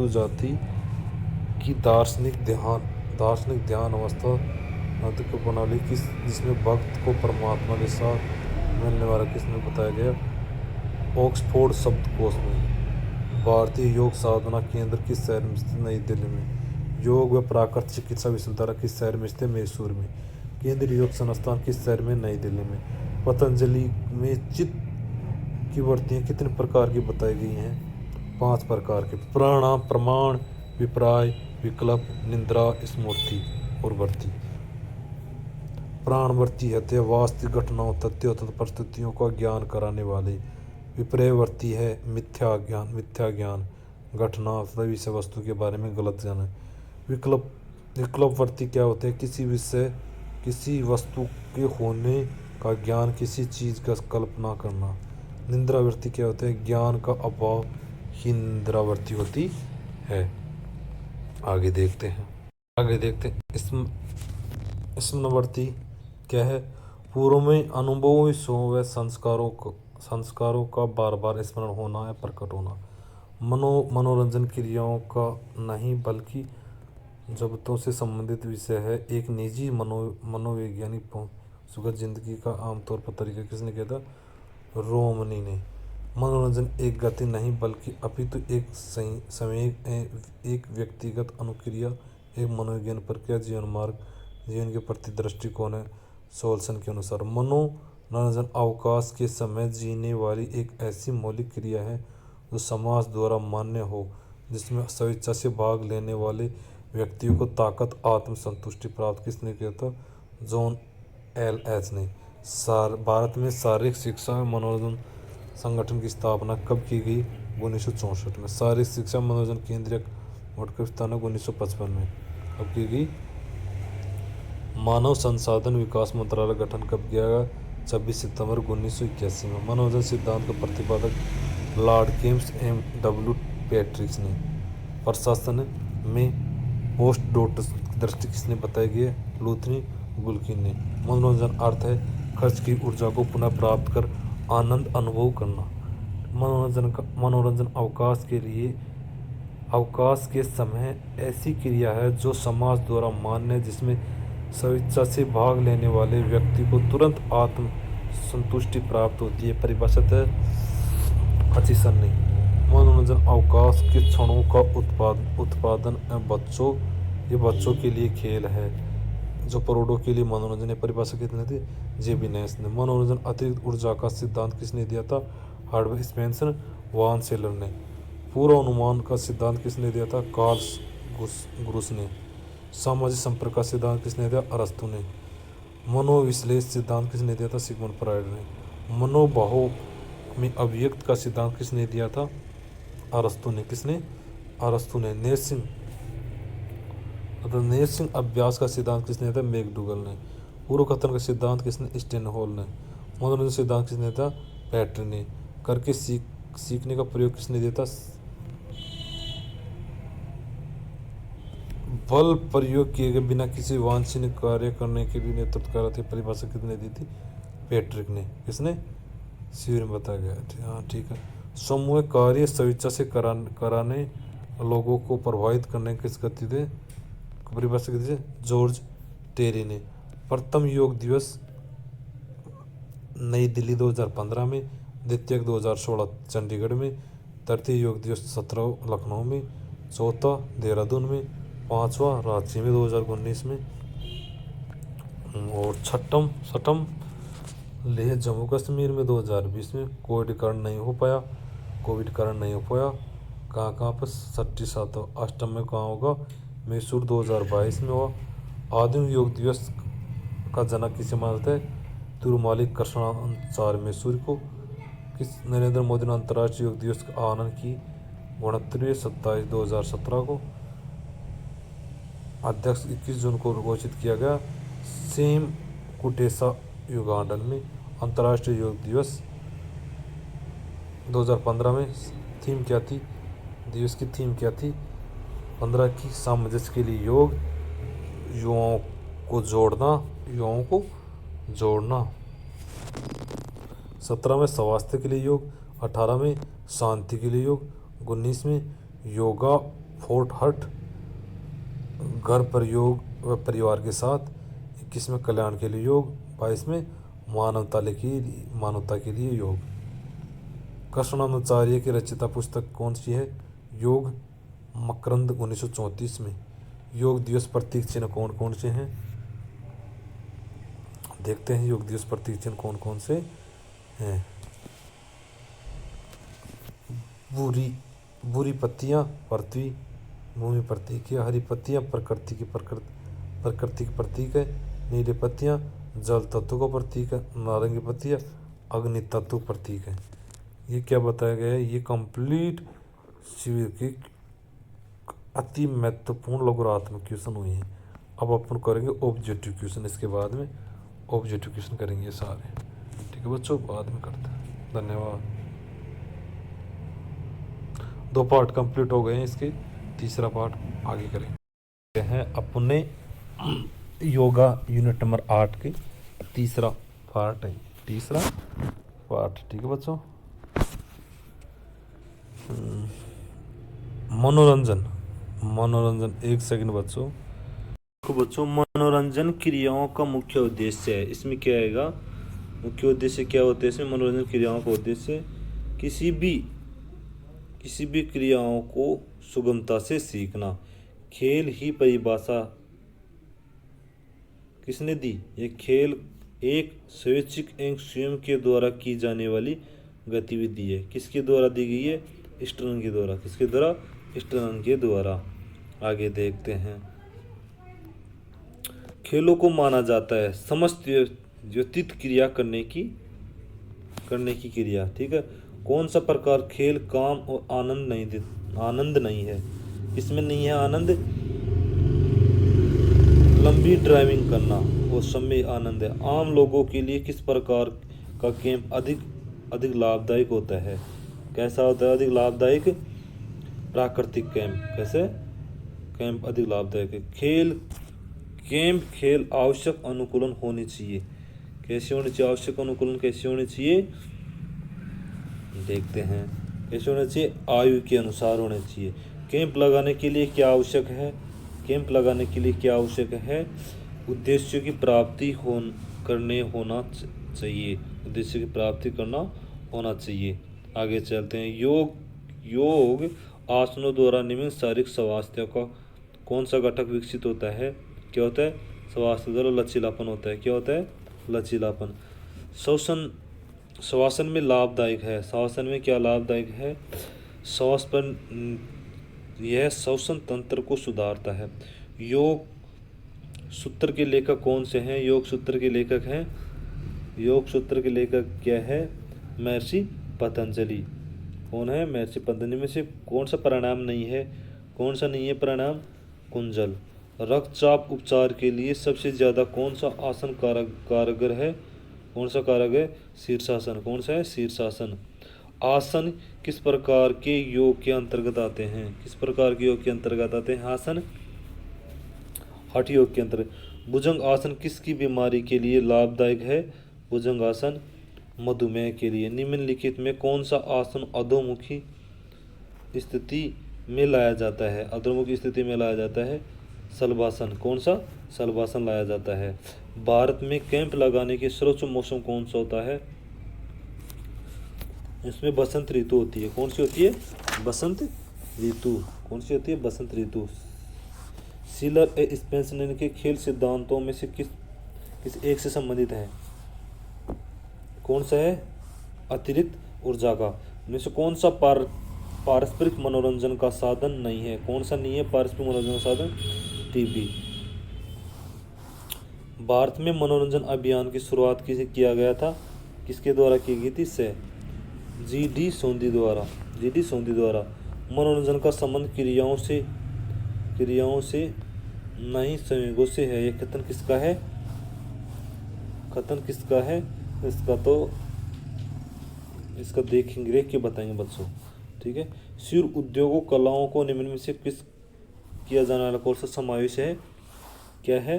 जाति की दार्शनिक ध्यान अवस्था नैतिक प्रणाली किस जिसमें भक्त को परमात्मा के साथ मिलने वाला किसमें बताया गया, ऑक्सफोर्ड शब्दकोश में। भारतीय योग साधना केंद्र किस शहर में स्थित, नई दिल्ली में। योग व प्राकृतिक चिकित्सा विश्वविद्यालय किस शहर में स्थित, मैसूर में। केंद्रीय योग संस्थान किस शहर में, नई दिल्ली में। पतंजलि में चित्त की वृत्तियाँ कितने प्रकार की बताई गई हैं, 5 प्रकार के। प्राणायाम, प्रमाण, विपर्य, विकल्प, निद्रा, स्मृति और वृत्ति। प्राण वृत्ति है वास्तविक घटनाओं, तथ्यों तथा परिस्थितियों का ज्ञान कराने वाले। विपर्य वृत्ति है मिथ्या ज्ञान घटना तथा विषय वस्तु के बारे में गलत ज्ञान। विकल्प वृत्ति क्या होते हैं, किसी वस्तु के होने का ज्ञान, किसी चीज का कल्पना करना। निद्रावृत्ति क्या होता है, ज्ञान का अभाव ही निद्रावृत्ति होती है। आगे देखते हैं स्मृति क्या है, पूर्व में अनुभवों व संस्कारों का बार बार स्मरण होना या प्रकट होना। मनोरंजन क्रियाओं का नहीं बल्कि जगतों से संबंधित विषय है। एक निजी मनोवैज्ञानिक सुखद जिंदगी का आमतौर पर तरीका किसने किया था, रोमनी ने। मनोरंजन एक गति नहीं बल्कि अपितु एक संवेग, एक व्यक्तिगत अनुक्रिया, एक मनोविज्ञान प्रक्रिया, जीवन के प्रति दृष्टिकोण है। सोल्सन के अनुसार मनोरंजन अवकाश के समय जीने वाली एक ऐसी मौलिक क्रिया है जो समाज द्वारा मान्य हो, जिसमें स्वेच्छा से भाग लेने वाले व्यक्तियों को ताकत आत्मसंतुष्टि प्राप्त किसने किया था, जॉन एल.एच. ने। भारत में शारीरिक शिक्षा मनोरंजन संगठन की स्थापना कब की गई, 1964 में। शारीरिक शिक्षा मनोरंजन केंद्रीय बोर्ड का स्थापना 1955 में कब की गई। मानव संसाधन विकास मंत्रालय गठन कब किया गया, 26 सितंबर 1981 में। मनोरंजन सिद्धांत का प्रतिपादक lord Kames M W Patricks ने। प्रशासन में पोस्ट डॉक्टर्स की दृष्टि किसने बताई गई, लूथनी गुल्किन ने। मनोरंजन अर्थ है खर्च की ऊर्जा को पुनः प्राप्त कर आनंद अनुभव करना। मनोरंजन अवकाश के समय ऐसी क्रिया है जो समाज द्वारा मान्य है, जिसमें स्वेच्छा से भाग लेने वाले व्यक्ति को तुरंत आत्म संतुष्टि प्राप्त होती है। परिभाषित है हचिसन ने। मनोरंजन अवकाश के क्षणों का उत्पादन ये बच्चों के लिए खेल है जो करोड़ों के लिए मनोरंजन है। परिभाषा कितने थे, जेबिनेस ने। मनोरंजन अतिरिक्त ऊर्जा का सिद्धांत किसने दिया था, हार्वर्ड स्पेंसर वान सेलर ने। पूर्वानुमान का सिद्धांत किसने दिया था, कार्ल ग्रुस ने। सामाजिक संपर्क का सिद्धांत किसने दिया, अरस्तु ने। मनोविश्लेष सिद्धांत किसने दिया था, सिगमंड फ्रायड ने। मनोभावों में अभिव्यक्त का सिद्धांत किसने दिया था, अरस्तु ने। किसने, अरस्तु ने। नैर्सिंग अभ्यास का सिद्धांत किसने दिया था, मैकडूगल ने। पूर्व कथन का सिद्धांत किसने, स्टेनहोल ने। मनोरंजन सिद्धांत किसने दिया था, पैटरी ने। करके सीखने का प्रयोग किसने दिया था, बल प्रयोग किए गए बिना किसी वांछनीय कार्य करने के लिए नेतृत्व कर रहे थे। परिभाषा कितने दी थी, पैट्रिक ने। किसने, शिविर में बताया गया था। हाँ ठीक है। समूह कार्य स्वेच्छा से कराने लोगों को प्रभावित करने की गति थे परिभाषा की थी जॉर्ज टेरी ने। प्रथम योग दिवस नई दिल्ली 2015 में, द्वितीय 2016 चंडीगढ़ में, तृतीय योग दिवस 17 लखनऊ में, चौथा देहरादून में, पांचवा रांची में 2019 में और छठम लेह जम्मू कश्मीर में 2020 में। कोविड कारण नहीं हो पाया। कहाँ पर 67 अष्टम में कहाँ होगा? मैसूर 2022 में हुआ। आधुनिक योग दिवस का जनक किसे माना जाता है? तिरुमाली कृष्णाचार्य मैसूरी को। किस नरेंद्र मोदी ने अंतर्राष्ट्रीय योग दिवस का आनंद की 69वें 27/2017 को। अध्यक्ष 21 जून को घोषित किया गया। सेम कुटेसा युगांडा में अंतर्राष्ट्रीय योग दिवस 2015 में थीम क्या थी? दिवस की थीम क्या थी? 15 की सामंजस्य के लिए योग, युवाओं को जोड़ना। 17 में स्वास्थ्य के लिए योग, 18 में शांति के लिए योग, 19 में योगा फोर्ट हट घर पर योग व परिवार के साथ, 21 में कल्याण के लिए योग, 22 में मानवता के लिए योग। कृष्णाचार्य की रचिता पुस्तक कौन सी है? योग मकरंद 1934 में। योग दिवस प्रतीक चिन्ह कौन कौन से हैं? देखते हैं योग दिवस प्रतीक चिन्ह कौन कौन से हैं। बुरी पत्तियां पृथ्वी भूमि प्रतीक है। हरी पत्तियां प्रकृति की प्रतीक है। नीली पत्तियां जल तत्व का प्रतीक है। नारंगी पत्तियां अग्नि तत्व प्रतीक है। ये क्या बताया गया है? ये कंप्लीट शिविर की अति महत्वपूर्ण लघुरात्मक क्वेश्चन हुए हैं। अब अपन करेंगे ऑब्जेक्टिव क्वेश्चन। इसके बाद में ऑब्जेक्टिव क्वेश्चन करेंगे सारे। ठीक है बच्चों, बाद में करते हैं। धन्यवाद। 2 पार्ट कंप्लीट हो गए हैं इसके, तीसरा पार्ट आगे करेंगे। हैं अपने योगा यूनिट नंबर 8 के तीसरा पार्ट है। ठीक है बच्चों। मनोरंजन 1 सेकंड बच्चों। मनोरंजन क्रियाओं का मुख्य उद्देश्य है। इसमें क्या आएगा? मुख्य उद्देश्य क्या होते हैं इसमें? मनोरंजन क्रियाओं का उद्देश्य किसी भी क्रियाओं को सुगमता से सीखना। खेल ही परिभाषा किसने दी? ये खेल एक स्वैच्छिक एवं स्वयं के द्वारा की जाने वाली गतिविधि है। किसके द्वारा दी गई है? स्टर्न के द्वारा। किसके द्वारा? स्टर्न के द्वारा। आगे देखते हैं। खेलों को माना जाता है समस्त व्यतीत क्रिया करने की क्रिया। ठीक है। कौन सा प्रकार खेल काम और आनंद नहीं है? इसमें नहीं है आनंद। लंबी ड्राइविंग करना और समय आनंद है। आम लोगों के लिए किस प्रकार का कैंप अधिक लाभदायक होता है? कैसा होता है अधिक लाभदायक? प्राकृतिक कैंप। कैसे? कैंप अधिक लाभदायक है। खेल आवश्यक अनुकूलन होनी चाहिए। कैसे होनी चाहिए? आवश्यक अनुकूलन कैसे होनी चाहिए? देखते हैं कैसे होना चाहिए? आयु के अनुसार होने चाहिए। कैंप लगाने के लिए क्या आवश्यक है? उद्देश्य की प्राप्ति होना चाहिए। आगे चलते हैं। योग आसनों द्वारा निम्न शारीरिक स्वास्थ्य का कौन सा घटक विकसित होता है? क्या होता है? स्वास्थ्य द्वारा लचीलापन होता है। क्या होता है? लचीलापन। श्वसन में लाभदायक है। श्वसन में क्या लाभदायक है? श्वास पर यह श्वसन तंत्र को सुधारता है। योग सूत्र के लेखक कौन से हैं? योग सूत्र के लेखक क्या है? महर्षि पतंजलि। कौन है? महर्षि पतंजलि। में से कौन सा प्राणायाम नहीं है? कौन सा नहीं है प्राणायाम? कुंजल। रक्तचाप उपचार के लिए सबसे ज्यादा कौन सा आसन कारगर है? कौन सा कारगर है? शीर्षासन। कौन सा है? शीर्षासन। आसन किस प्रकार के योग के अंतर्गत आते हैं? आसन हठ योग के अंतर्गत। भुजंग आसन किसकी बीमारी के लिए लाभदायक है? भुजंग आसन मधुमेह के लिए। निम्नलिखित में कौन सा आसन अधोमुखी स्थिति में लाया जाता है? अधोमुखी स्थिति में लाया जाता है शलभासन। कौन सा? शलभासन लाया जाता है। भारत में कैंप लगाने के सर्वोच्च मौसम कौन सा होता है? इसमें बसंत ऋतु होती है। कौन सी होती है? बसंत ऋतु। कौन सी होती है? बसंत ऋतु। सीलर ए स्पेंसन के खेल सिद्धांतों में से किस एक से संबंधित है? कौन सा है? अतिरिक्त ऊर्जा का। इनमें से कौन सा पारस्परिक मनोरंजन का साधन नहीं है? कौन सा नहीं है पारस्परिक मनोरंजन का साधन? टीवी। भारत में मनोरंजन अभियान की शुरुआत किया गया था? किसके द्वारा की गई थी? से जी.डी. सोंधी द्वारा। जी.डी. सोंधी द्वारा। मनोरंजन का संबंध क्रियाओं से नहीं संयोगों से है। यह कथन किसका है? कथन किसका है? इसका देखेंगे, देख के बताएंगे बच्चों। ठीक है। सूर उद्योगों कलाओं को निम्न में से किस किया जाने वाला कौन सा समावेश है? क्या है?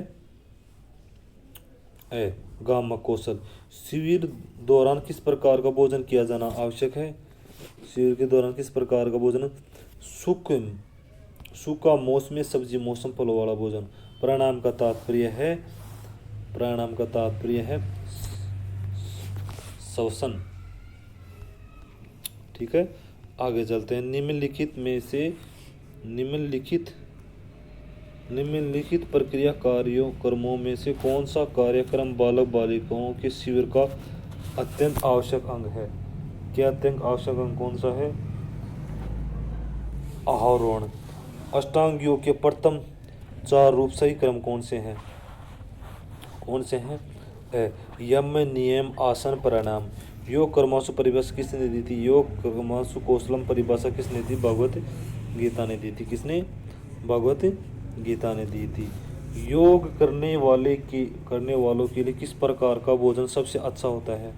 गामक कौशल। शिविर दौरान किस प्रकार का भोजन किया जाना आवश्यक है? शिविर के दौरान किस प्रकार का भोजन? सूखा मौसमी सब्जी, मौसम फलों वाला भोजन। प्राणायाम का तात्पर्य है श्वसन। ठीक है। आगे चलते हैं। निम्नलिखित प्रक्रिया कार्यक्रमों में से कौन सा कार्यक्रम बालक बालिकाओं के शिविर का अत्यंत आवश्यक अंग है? क्या अत्यंत आवश्यक अंग कौन सा है? आरोहण। अष्टांग योग के प्रथम 4 रूप सही क्रम कौन से हैं? कौन से हैं? यम, नियम, आसन, प्राणायाम। योग कर्माशु परिभाषा किसने दी थी? योग कर्माशु कौशलम परिभाषा किसने दी? भगवत गीता ने दी थी। किसने? भगवत गीता ने दी थी। योग करने वालों के लिए किस प्रकार का भोजन सबसे अच्छा होता है?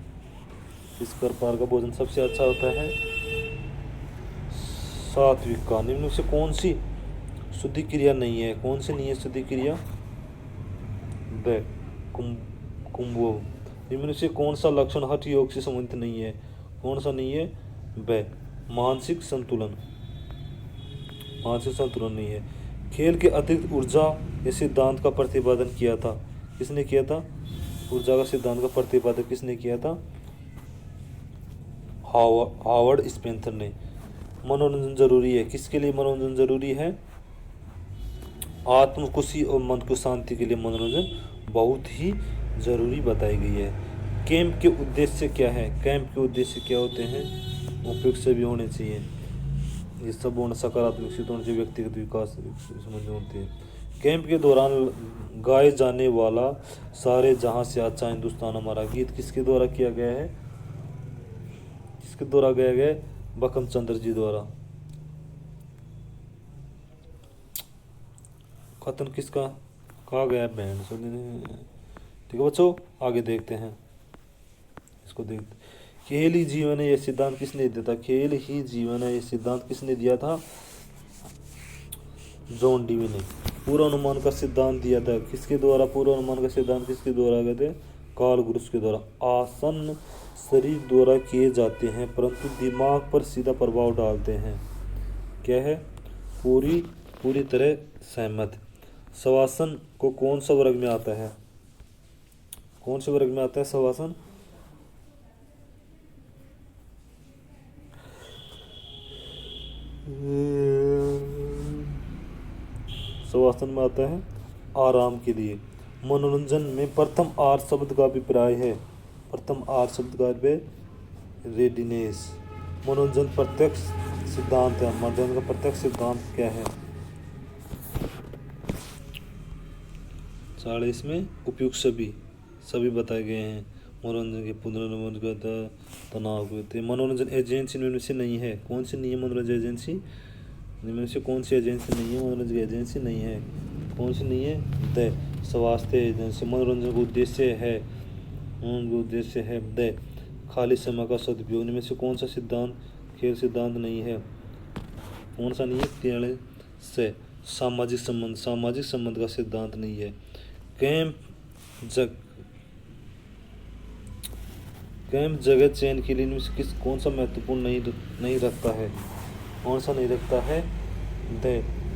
किस प्रकार का भोजन सबसे अच्छा होता है? सात्विक का। निम्न से कौन सी शुद्धि क्रिया नहीं है? कौन सी नहीं है शुद्धि क्रिया? कुंभो। निम्न से कौन सा लक्षण हठ योग से संबंधित नहीं है? कौन सा नहीं है? मानसिक संतुलन नहीं है। खेल के अतिरिक्त ऊर्जा के सिद्धांत का प्रतिपादन किया था? किसने किया था? ऊर्जा का सिद्धांत का प्रतिपादन किसने किया था? हावर्ड स्पेंसर ने। मनोरंजन जरूरी है। किसके लिए मनोरंजन जरूरी है? आत्म खुशी और मन को शांति के लिए मनोरंजन बहुत ही जरूरी बताई गई है। कैंप के उद्देश्य क्या है? कैंप के उद्देश्य क्या होते हैं? उपयुक्त सभी होने चाहिए। ये सब होना सकारात्मक सिद्ध होने चाहिए, व्यक्तिगत विकास समझ होती है। कैंप के दौरान गाए जाने वाला सारे जहां से अच्छा हिंदुस्तान हमारा गीत किसके द्वारा किया गया है? किसके द्वारा गाया गया? बंकिम चंद्र जी द्वारा। कथन किसका कहा गया? बैंड। ठीक है बच्चों, आगे देखते हैं। इसको देखते। खेल ही जीवन है यह सिद्धांत किसने दिया था? खेल ही जीवन है यह सिद्धांत किसने दिया था? जॉन डीवी ने। पूर्वानुमान का सिद्धांत दिया था किसके द्वारा? पूर्वानुमान का सिद्धांत किसके द्वारा गए थे? कार्ल गुरुस के द्वारा। आसन शरीर द्वारा किए जाते हैं परंतु दिमाग पर सीधा प्रभाव डालते हैं। क्या है? पूरी तरह सहमत। शवासन को कौन सा वर्ग में आता है? कौन से वर्ग में आता है शवासन? शवासन में आता है आराम के लिए। मनोरंजन में प्रथम आर शब्द का अभिप्राय है। प्रथम आर शब्द का अभिप्राय रेडीनेस। मनोरंजन प्रत्यक्ष सिद्धांत है। मनोरंजन का प्रत्यक्ष सिद्धांत क्या है? 40 में उपयुक्त सभी बताए गए हैं। मनोरंजन के पुनर्निर्माण तनाव के मनोरंजन एजेंसी इनमें से नहीं है। कौन सी नहीं है मनोरंजन एजेंसी? इनमें से कौन सी एजेंसी नहीं है? मनोरंजन एजेंसी नहीं है। कौन सी नहीं है? द स्वास्थ्य एजेंसी। मनोरंजन का उद्देश्य है द खाली समय का सदुपयोग। इनमें से कौन सा सिद्धांत खेल सिद्धांत नहीं है? कौन सा नहीं है? 43 से सामाजिक संबंध का सिद्धांत नहीं है। कैंप कैंप जगह चयन के लिए इनमें से कौन सा महत्वपूर्ण नहीं रखता है? कौन सा नहीं रखता है? The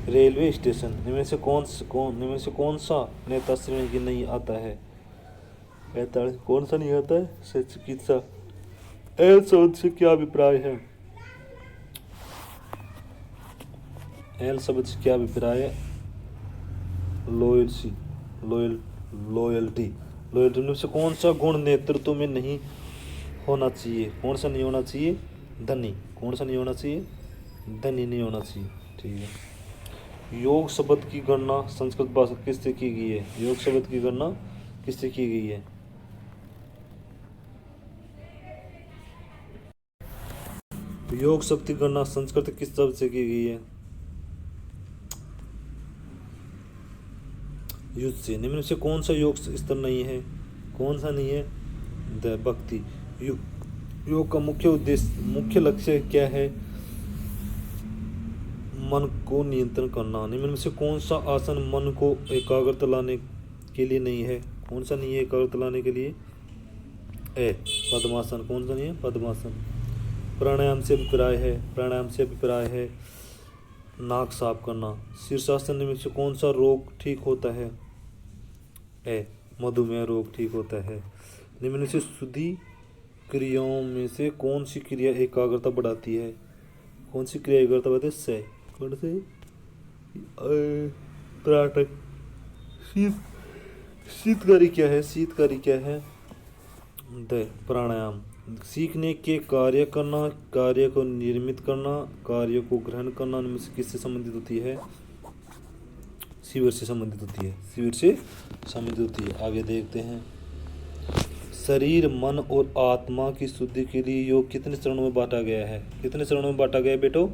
railway station. इनमें से कौन सा नेता श्रेणी की नहीं आता है? 45 कौन सा नहीं आता है? से चिकित्सा। एल शब्द से क्या अभिप्राय है? एल शब्द से क्या अभिप्राय है? लॉयल्टी। लॉयल्टी। लॉयल्टी में से कौन सा गुण नेतृत्व में नहीं होना चाहिए? कौन सा नहीं होना चाहिए? धनी। कौन सा नहीं होना चाहिए? धनी नहीं होना चाहिए। ठीक है। योग शब्द की गणना संस्कृत भाषा किससे की गई है? योग शब्द की गणना किससे की गई है? योग शब्द की गणना संस्कृत किस शब्द से की गई है? युद्ध से। निम्न से कौन सा योग स्तर नहीं है? कौन सा नहीं है? द भक्ति। योग का मुख्य लक्ष्य क्या है? मन को नियंत्रण करना। निम्न में से कौन सा आसन मन को एकाग्रता लाने के लिए नहीं है? कौन सा नहीं है एकाग्रता लाने के लिए? पद्मासन। कौन सा नहीं है? पद्मासन। प्राणायाम से अभिप्राय है? प्राणायाम से अभिप्राय है नाक साफ करना। शीर्षासन में से कौन सा रोग ठीक होता है? मधुमेह रोग ठीक होता है। निम्न में से शुद्धि क्रियाओं में से कौन सी क्रिया एकाग्रता बढ़ाती है? कौन सी क्रिया एकाग्रता बढ़ाती है? से कौन से? त्राटक। शीतकारी क्या है? शीतकारी क्या है? द प्राणायाम। सीखने के कार्य करना, कार्य को निर्मित करना, कार्य को ग्रहण करना इनमें से किससे संबंधित होती है? शिविर से संबंधित होती है। शिविर से संबंधित होती है। आगे देखते हैं। शरीर, मन और आत्मा की शुद्धि के लिए योग कितने चरणों में बांटा गया है? कितने चरणों में बांटा गया है बेटो?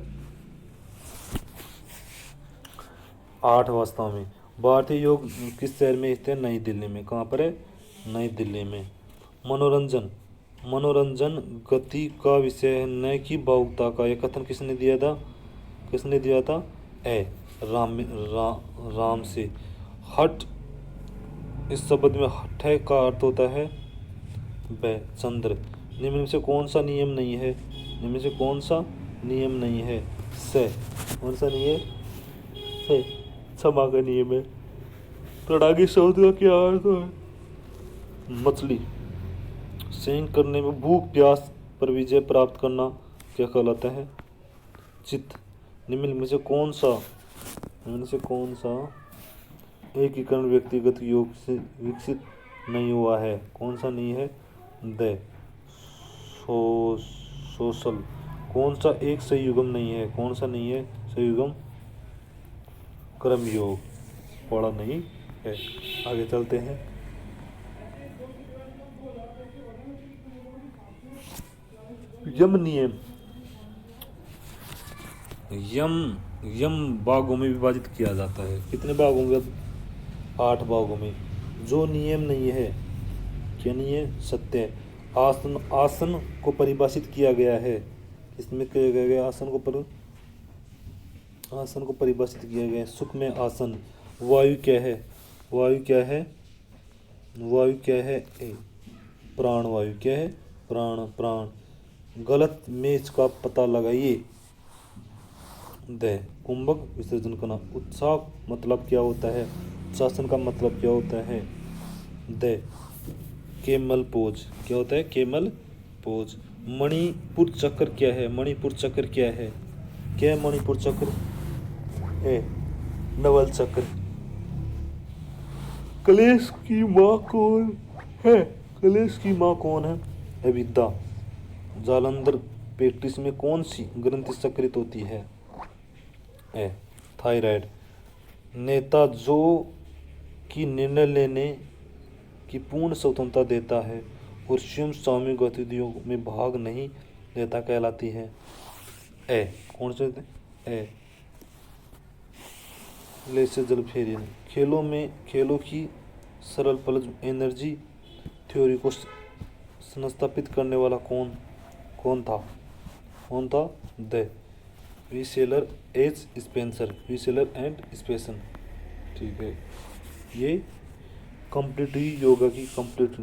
8 अवस्थाओं में। भारतीय योग किस शहर में स्थित है? नई दिल्ली में। कहाँ पर है? नई दिल्ली में। मनोरंजन। मनोरंजन गति का विषय है, न कि भावुकता का। यह कथन किसने दिया था? किसने दिया था? राम से। हठ। इस शब्द में हठ का अर्थ होता है चंद्र। निम्न में से कौन सा नियम नहीं है? निम्न में से कौन सा नियम नहीं है? से। कौन सा नहीं है? से। क्षमा का नियम है। प्रणाली शब्द का क्या अर्थ है? मछली। सेंग करने में भूख प्यास पर विजय प्राप्त करना क्या कहलाता है? चित्त। निम्न में से कौन सा एकीकरण व्यक्तिगत योग से विकसित नहीं हुआ है? कौन सा नहीं है? The social. कौन सा एक संयुगम नहीं है? कौन सा नहीं है संयुगम? कर्म योग पढ़ा नहीं है। आगे चलते हैं। यम नियम। यम भागों में विभाजित किया जाता है। कितने भागों में? 8 भागों में। जो नियम नहीं है क्या नहीं है? सत्य। आसन को परिभाषित किया गया है। किसमें किया गया? आसन को परिभाषित किया गया है सुख में आसन। वायु क्या है? वायु क्या है? वायु क्या है? प्राण। वायु क्या है? प्राण। गलत मेज का पता लगाइए। द कुंभक विसर्जन करना। उत्साह मतलब क्या होता है? शासन का मतलब क्या होता है? The camel pose. क्या होता है? Camel pose. मणिपुर चक्र क्या है? मणिपुर चक्र क्या है? क्या है मणिपुर चक्र? नवल चक्र। कलेश की माँ कौन है? कलेश की माँ कौन है? अविद्या। जालंधर पेटिस में कौन सी ग्रंथि सक्रिय होती है? थायराइड। नेता जो कि निर्णय लेने की पूर्ण स्वतंत्रता देता है और स्वयं सामूहिक गतिविधियों में भाग नहीं लेता कहलाती है? कौन से? लेसे जल फेरियन। खेलों की सरल फलज एनर्जी थ्योरी को संस्थापित करने वाला कौन था? The Wheeler H Spencer. Wheeler and Spencer. ठीक है। ये कंप्लीट हुई योगा की कंप्लीट